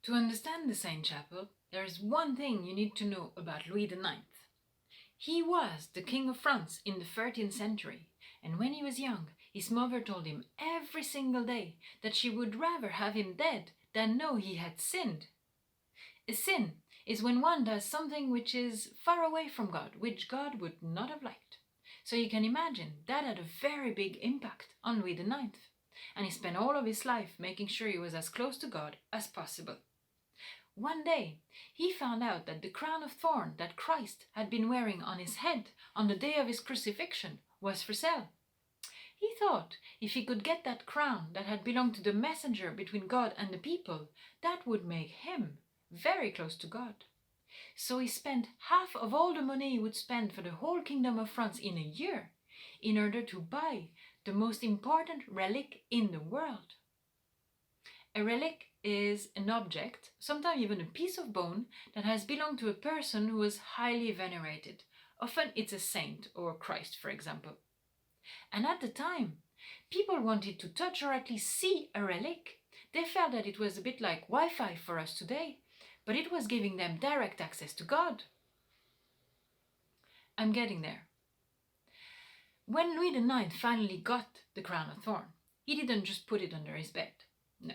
To understand the Saint Chapel, there is one thing you need to know about Louis IX. He was the King of France in the 13th century, and when he was young, his mother told him every single day that she would rather have him dead than know he had sinned. A sin is when one does something which is far away from God, which God would not have liked. So you can imagine that had a very big impact on Louis IX, and he spent all of his life making sure he was as close to God as possible. One day, he found out that the crown of thorn that Christ had been wearing on his head on the day of his crucifixion was for sale. He thought if he could get that crown that had belonged to the messenger between God and the people, that would make him very close to God. So he spent half of all the money he would spend for the whole kingdom of France in a year in order to buy the most important relic in the world. A relic is an object, sometimes even a piece of bone, that has belonged to a person who was highly venerated. Often it's a saint or Christ, for example. And at the time, people wanted to touch or at least see a relic. They felt that it was a bit like Wi-Fi for us today, but it was giving them direct access to God. I'm getting there. When Louis IX finally got the crown of thorn, he didn't just put it under his bed. No.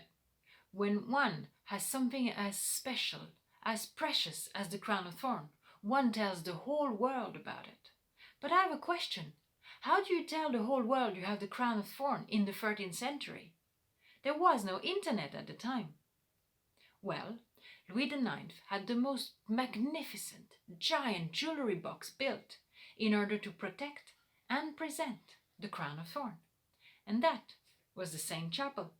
When one has something as special, as precious as the crown of thorn, one tells the whole world about it. But I have a question. How do you tell the whole world you have the crown of thorn in the 13th century? There was no internet at the time. Well, Louis IX had the most magnificent, giant jewelry box built in order to protect and present the crown of thorn. And that was the Saint Chapel.